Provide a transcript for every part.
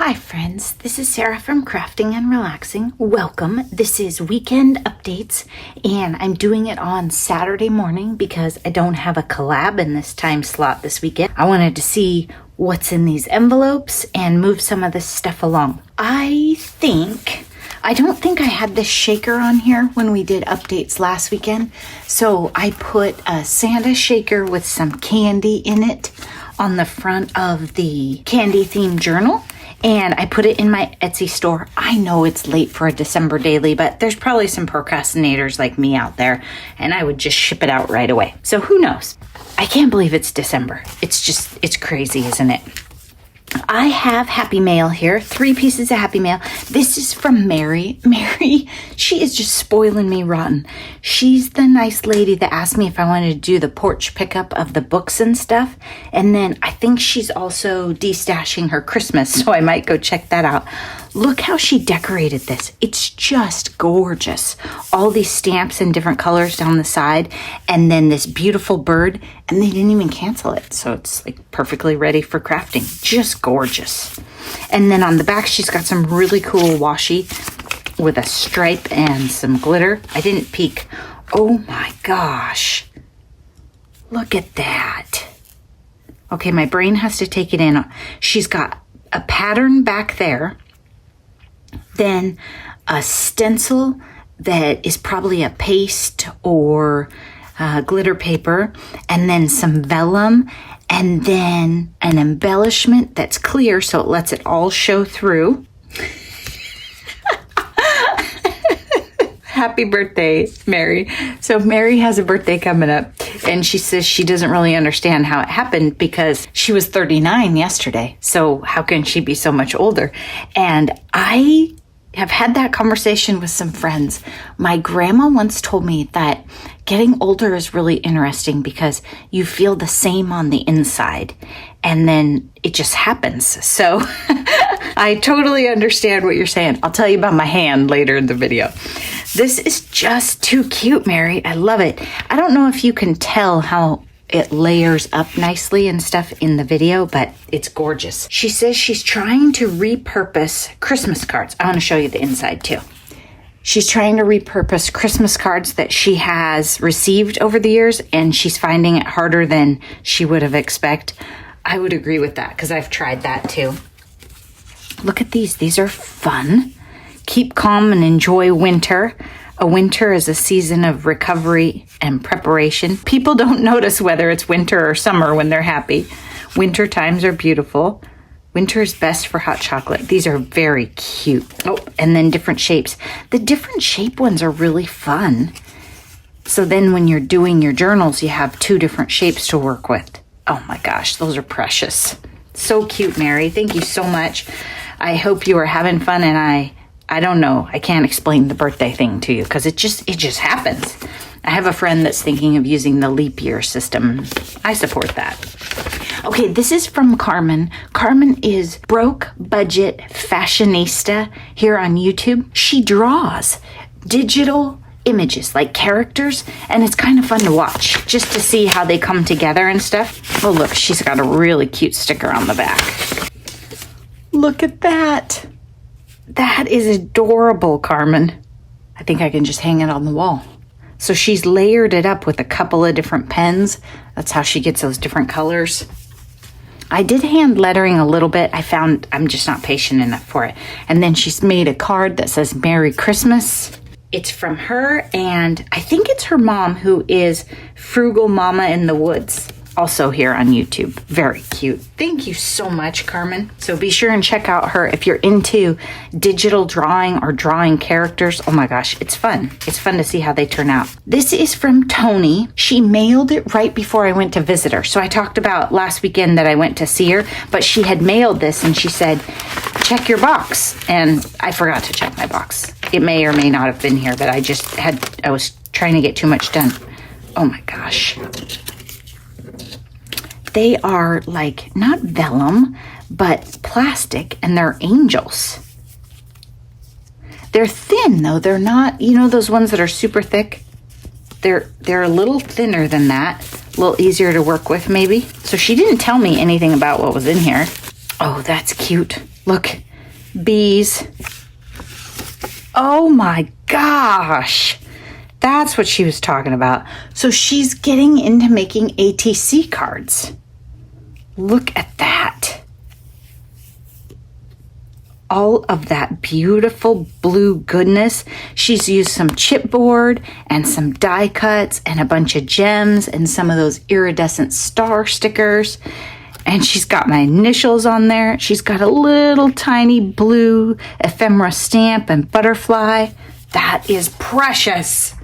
Hi friends, this is Sarah from Crafting and Relaxing. Welcome. This is Weekend Updates and I'm doing it on Saturday morning because I don't have a collab in this time slot this weekend. I wanted to see what's in these envelopes and move some of this stuff along. I don't think I had this shaker on here when we did updates last weekend, so I put a Santa shaker with some candy in it on the front of the candy themed journal. And I put it in my Etsy store. I know it's late for a December daily, but there's probably some procrastinators like me out there, and I would just ship it out right away. So who knows? I can't believe it's December. It's crazy, isn't it? I have Happy Mail here, 3 pieces of Happy Mail. This is from Mary. Mary, she is just spoiling me rotten. She's the nice lady that asked me if I wanted to do the porch pickup of the books and stuff. And then I think she's also destashing her Christmas, so I might go check that out. Look how she decorated this. It's just gorgeous. All these stamps in different colors down the side, and then this beautiful bird, and they didn't even cancel it. So it's like perfectly ready for crafting. Just gorgeous. And then on the back, she's got some really cool washi with a stripe and some glitter. I didn't peek. Oh my gosh. Look at that. Okay, my brain has to take it in. She's got a pattern back there. Then a stencil that is probably a paste or glitter paper, and then some vellum, and then an embellishment that's clear so it lets it all show through. Happy birthday, Mary. So Mary has a birthday coming up, and she says she doesn't really understand how it happened because she was 39 yesterday. So how can she be so much older? And I have had that conversation with some friends. My grandma once told me that getting older is really interesting because you feel the same on the inside and then it just happens. So I totally understand what you're saying. I'll tell you about my hand later in the video. This is just too cute, Mary. I love it. I don't know if you can tell how it layers up nicely and stuff in the video, but it's gorgeous. She says she's trying to repurpose Christmas cards. I want to show you the inside too. She's trying to repurpose Christmas cards that she has received over the years, and she's finding it harder than she would have expected. I would agree with that because I've tried that too. Look at these. These are fun. Keep calm and enjoy winter. A winter is a season of recovery and preparation. People don't notice whether it's winter or summer when they're happy. Winter times are beautiful. Winter is best for hot chocolate. These are very cute. Oh, and then different shapes. The different shape ones are really fun. So then when you're doing your journals, you have 2 different shapes to work with. Oh my gosh, those are precious. So cute, Mary. Thank you so much. I hope you are having fun, and I don't know. I can't explain the birthday thing to you because it just happens. I have a friend that's thinking of using the leap year system. I support that. Okay, this is from Carmen. Carmen is broke budget fashionista here on YouTube. She draws digital images like characters, and it's kind of fun to watch just to see how they come together and stuff. Oh, look, she's got a really cute sticker on the back. Look at that. That is adorable, Carmen. I think I can just hang it on the wall. So she's layered it up with a couple of different pens. That's how she gets those different colors. I did hand lettering a little bit. I found I'm just not patient enough for it. And then she's made a card that says Merry Christmas. It's from her, and I think it's her mom, who is Frugal Mama in the Woods. Also here on YouTube. Very cute. Thank you so much, Carmen. So be sure and check out her if you're into digital drawing or drawing characters. Oh my gosh, it's fun. It's fun to see how they turn out. This is from Tony. She mailed it right before I went to visit her. So I talked about last weekend that I went to see her, but she had mailed this and she said, check your box. And I forgot to check my box. It may or may not have been here, but I was trying to get too much done. Oh my gosh. They are like not vellum, but plastic, and they're angels. They're thin though. They're not, you know, those ones that are super thick. They're a little thinner than that, a little easier to work with maybe. So she didn't tell me anything about what was in here. Oh, that's cute. Look, bees. Oh my gosh. That's what she was talking about. So she's getting into making ATC cards. Look at that. All of that beautiful blue goodness. She's used some chipboard and some die cuts and a bunch of gems and some of those iridescent star stickers. And she's got my initials on there. She's got a little tiny blue ephemera stamp and butterfly. That is precious.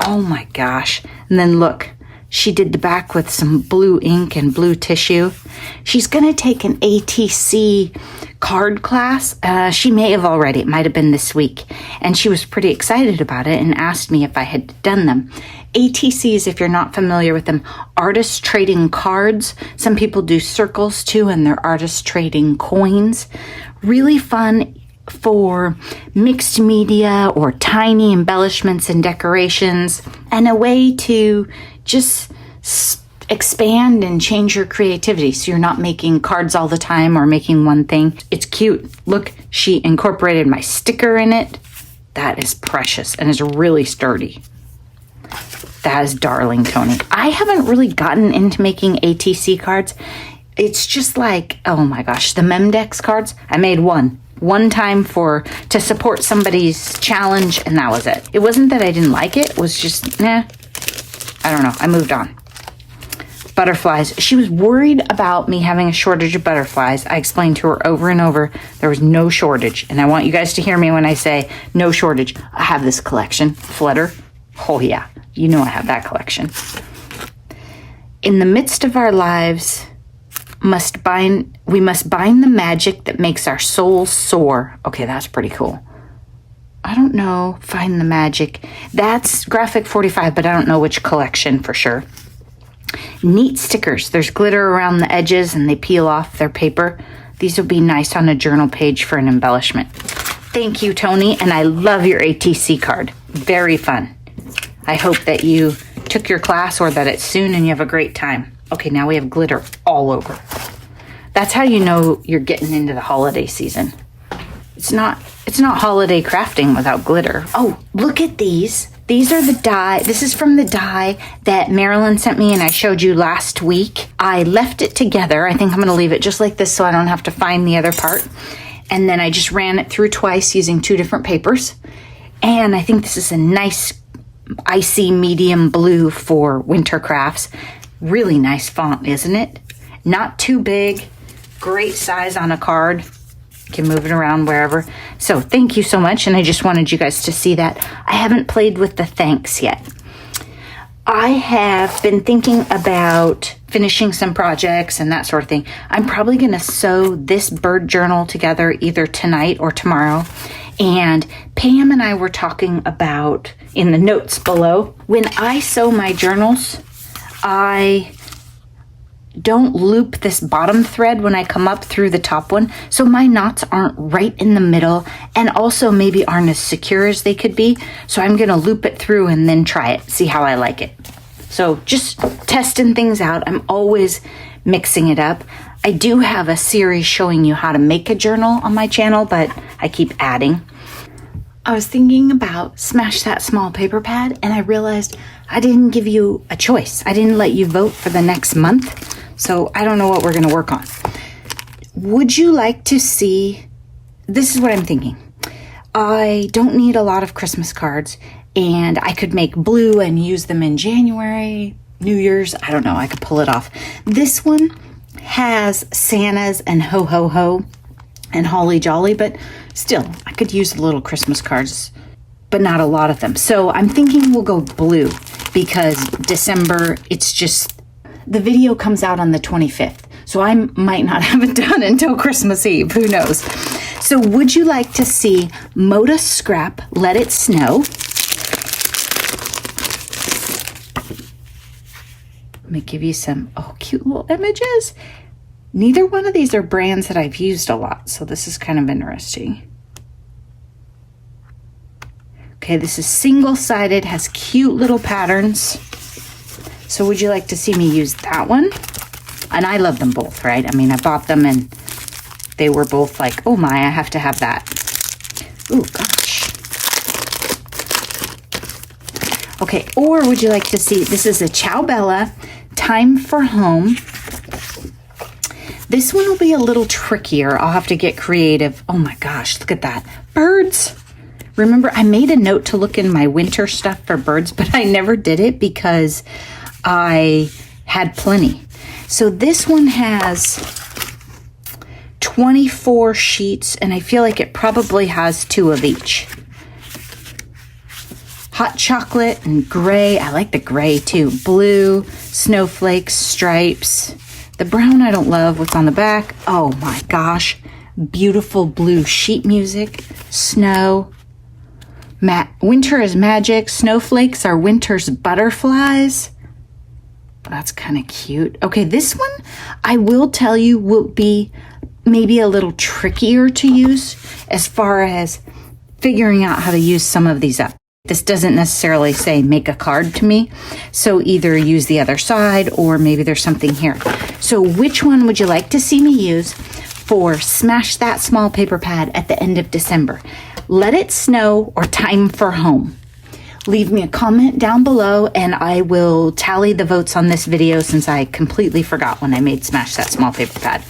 Oh my gosh. And then look, she did the back with some blue ink and blue tissue. She's going to take an ATC card class. She may have already. It might have been this week. And she was pretty excited about it and asked me if I had done them. ATCs, if you're not familiar with them, artists trading cards. Some people do circles too, and they're artists trading coins. Really fun for mixed media or tiny embellishments and decorations, and a way to just expand and change your creativity so you're not making cards all the time or making one thing. It's cute. Look, she incorporated my sticker in it. That is precious and is really sturdy. That is darling, Tony. I haven't really gotten into making ATC cards. It's just like, oh my gosh, the Memdex cards. I made one time to support somebody's challenge, and that was it. It wasn't that I didn't like it. It was just, I don't know. I moved on. Butterflies. She was worried about me having a shortage of butterflies. I explained to her over and over there was no shortage. And I want you guys to hear me when I say no shortage. I have this collection. Flutter. Oh yeah. You know I have that collection. In the midst of our lives, we must bind the magic that makes our souls soar. Okay, that's pretty cool. I don't know. Find the magic. That's Graphic 45, but I don't know which collection for sure. Neat stickers. There's glitter around the edges and they peel off their paper. These will be nice on a journal page for an embellishment. Thank you, Tony, and I love your ATC card. Very fun. I hope that you took your class or that it's soon and you have a great time. Okay, now we have glitter all over. That's how you know you're getting into the holiday season. It's not holiday crafting without glitter. Oh, look at these. These are the die. This is from the die that Marilyn sent me and I showed you last week. I left it together. I think I'm going to leave it just like this so I don't have to find the other part. And then I just ran it through twice using 2 different papers. And I think this is a nice icy medium blue for winter crafts. Really nice font, isn't it? Not too big. Great size on a card. You can move it around wherever. So thank you so much. And I just wanted you guys to see that. I haven't played with the thanks yet. I have been thinking about finishing some projects and that sort of thing. I'm probably going to sew this bird journal together either tonight or tomorrow. And Pam and I were talking about in the notes below, when I sew my journals, I don't loop this bottom thread when I come up through the top one. So my knots aren't right in the middle and also maybe aren't as secure as they could be. So I'm going to loop it through and then try it, see how I like it. So just testing things out. I'm always mixing it up. I do have a series showing you how to make a journal on my channel, but I keep adding. I was thinking about Smash That Small Paper Pad, and I realized I didn't give you a choice. I didn't let you vote for the next month, so I don't know what we're going to work on. Would you like to see... This is what I'm thinking. I don't need a lot of Christmas cards, and I could make blue and use them in January, New Year's. I don't know. I could pull it off. This one has Santas and Ho Ho Ho and Holly Jolly, but still, I could use little Christmas cards, but not a lot of them. So I'm thinking we'll go blue because December, it's just, the video comes out on the 25th. So I might not have it done until Christmas Eve. Who knows? So would you like to see Moda Scrap Let It Snow? Let me give you some, cute little images. Neither one of these are brands that I've used a lot, so this is kind of interesting. Okay, this is single-sided, has cute little patterns. So would you like to see me use that one? And I love them both, right? I mean, I bought them and they were both like, oh my, I have to have that. Oh gosh. Okay, or would you like to see, this is a Ciao Bella, Time for Home. This one will be a little trickier. I'll have to get creative. Oh my gosh, look at that. Birds. Remember, I made a note to look in my winter stuff for birds, but I never did it because I had plenty. So this one has 24 sheets, and I feel like it probably has 2 of each. Hot chocolate and gray. I like the gray too. Blue, snowflakes, stripes. The brown I don't love. What's on the back? Oh my gosh. Beautiful blue sheet music. Snow. Winter is magic. Snowflakes are winter's butterflies. That's kind of cute. Okay, this one I will tell you will be maybe a little trickier to use as far as figuring out how to use some of these up. This doesn't necessarily say make a card to me, so either use the other side or maybe there's something here. So which one would you like to see me use for Smash That Small Paper Pad at the end of December? Let It Snow or Time for Home? Leave me a comment down below and I will tally the votes on this video since I completely forgot when I made Smash That Small Paper Pad.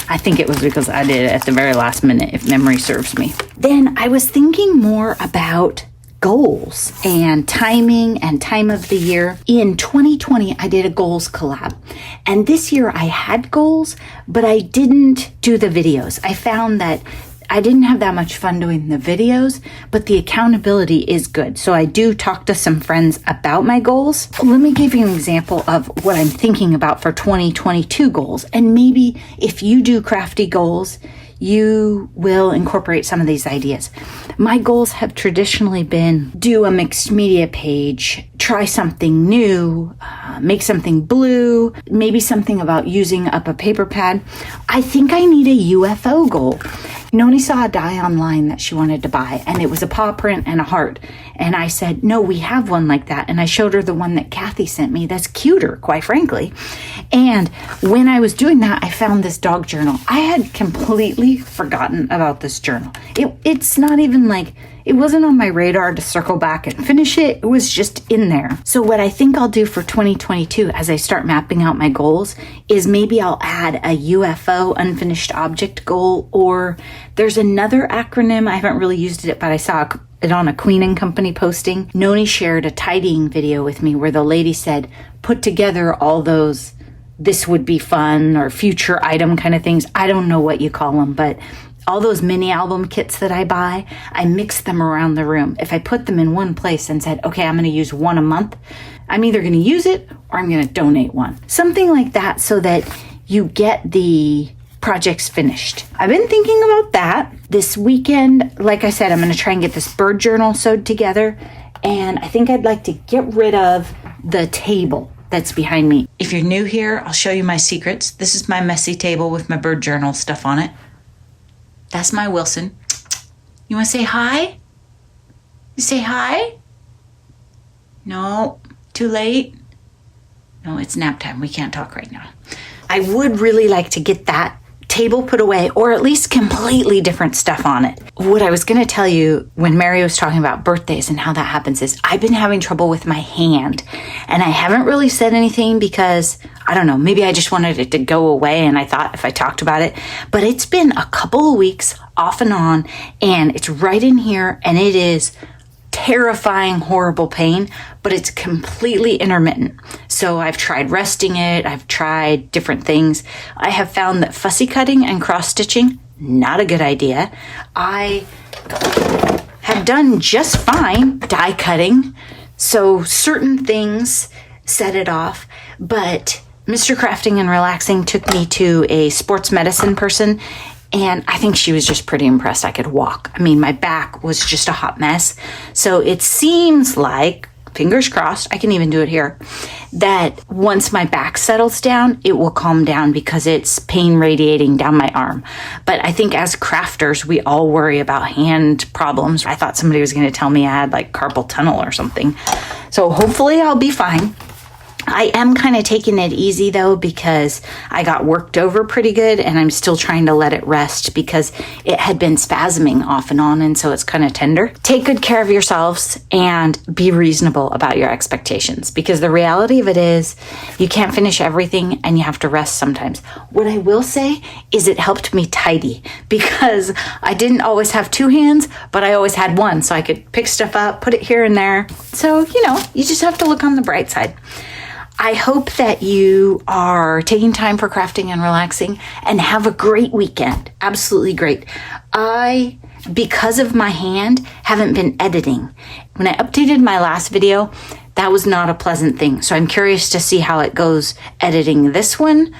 I think it was because I did it at the very last minute, if memory serves me. Then I was thinking more about goals and timing and time of the year. In 2020, I did a goals collab. And this year I had goals, but I didn't do the videos. I found that I didn't have that much fun doing the videos, but the accountability is good. So I do talk to some friends about my goals. Let me give you an example of what I'm thinking about for 2022 goals. And maybe if you do crafty goals, you will incorporate some of these ideas. My goals have traditionally been do a mixed media page, try something new, make something blue, maybe something about using up a paper pad. I think I need a UFO goal. Noni saw a die online that she wanted to buy, and it was a paw print and a heart. And I said, no, we have one like that. And I showed her the one that Kathy sent me that's cuter, quite frankly. And when I was doing that, I found this dog journal. I had completely forgotten about this journal. It's not even like, it wasn't on my radar to circle back and finish it. It was just in there. So what I think I'll do for 2022 as I start mapping out my goals is maybe I'll add a UFO unfinished object goal, or there's another acronym. I haven't really used it, but I saw it on a Queen and Company posting. Noni shared a tidying video with me where the lady said, put together all those, this would be fun or future item kind of things. I don't know what you call them, but all those mini album kits that I buy, I mix them around the room. If I put them in one place and said, okay, I'm going to use one a month, I'm either going to use it or I'm going to donate one. Something like that so that you get the projects finished. I've been thinking about that. This weekend, like I said, I'm going to try and get this bird journal sewed together. And I think I'd like to get rid of the table that's behind me. If you're new here, I'll show you my secrets. This is my messy table with my bird journal stuff on it. That's my Wilson. You want to say hi? You say hi? No, too late? No, it's nap time. We can't talk right now. I would really like to get that table put away, or at least completely different stuff on it. What I was going to tell you when Mary was talking about birthdays and how that happens is I've been having trouble with my hand, and I haven't really said anything because I don't know, maybe I just wanted it to go away and I thought if I talked about it, but it's been a couple of weeks off and on, and it's right in here, and it is terrifying, horrible pain, but it's completely intermittent. So I've tried resting it. I've tried different things. I have found that fussy cutting and cross stitching, not a good idea. I have done just fine die cutting. So certain things set it off, but Mr. Crafting and Relaxing took me to a sports medicine person, and I think she was just pretty impressed I could walk. I mean, my back was just a hot mess. So it seems like, fingers crossed, I can even do it here, that once my back settles down, it will calm down because it's pain radiating down my arm. But I think as crafters, we all worry about hand problems. I thought somebody was going to tell me I had like carpal tunnel or something. So hopefully I'll be fine. I am kind of taking it easy though, because I got worked over pretty good and I'm still trying to let it rest because it had been spasming off and on, and so it's kind of tender. Take good care of yourselves and be reasonable about your expectations, because the reality of it is you can't finish everything and you have to rest sometimes. What I will say is it helped me tidy, because I didn't always have two hands, but I always had one, so I could pick stuff up, put it here and there. So, you just have to look on the bright side. I hope that you are taking time for crafting and relaxing and have a great weekend. Absolutely great. I, because of my hand, haven't been editing. When I updated my last video, that was not a pleasant thing. So I'm curious to see how it goes editing this one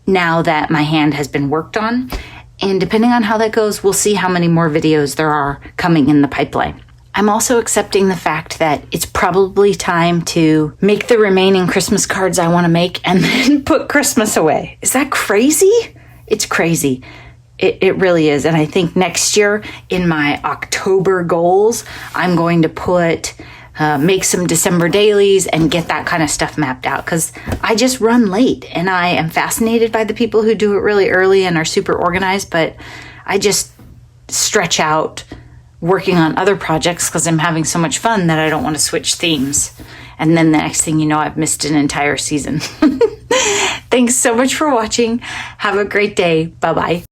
now that my hand has been worked on. And depending on how that goes, we'll see how many more videos there are coming in the pipeline. I'm also accepting the fact that it's probably time to make the remaining Christmas cards I want to make and then put Christmas away. Is that crazy? It's crazy. It really is. And I think next year in my October goals, I'm going to make some December dailies and get that kind of stuff mapped out, because I just run late and I am fascinated by the people who do it really early and are super organized, but I just stretch out working on other projects because I'm having so much fun that I don't want to switch themes. And then the next thing you know, I've missed an entire season. Thanks so much for watching. Have a great day. Bye-bye.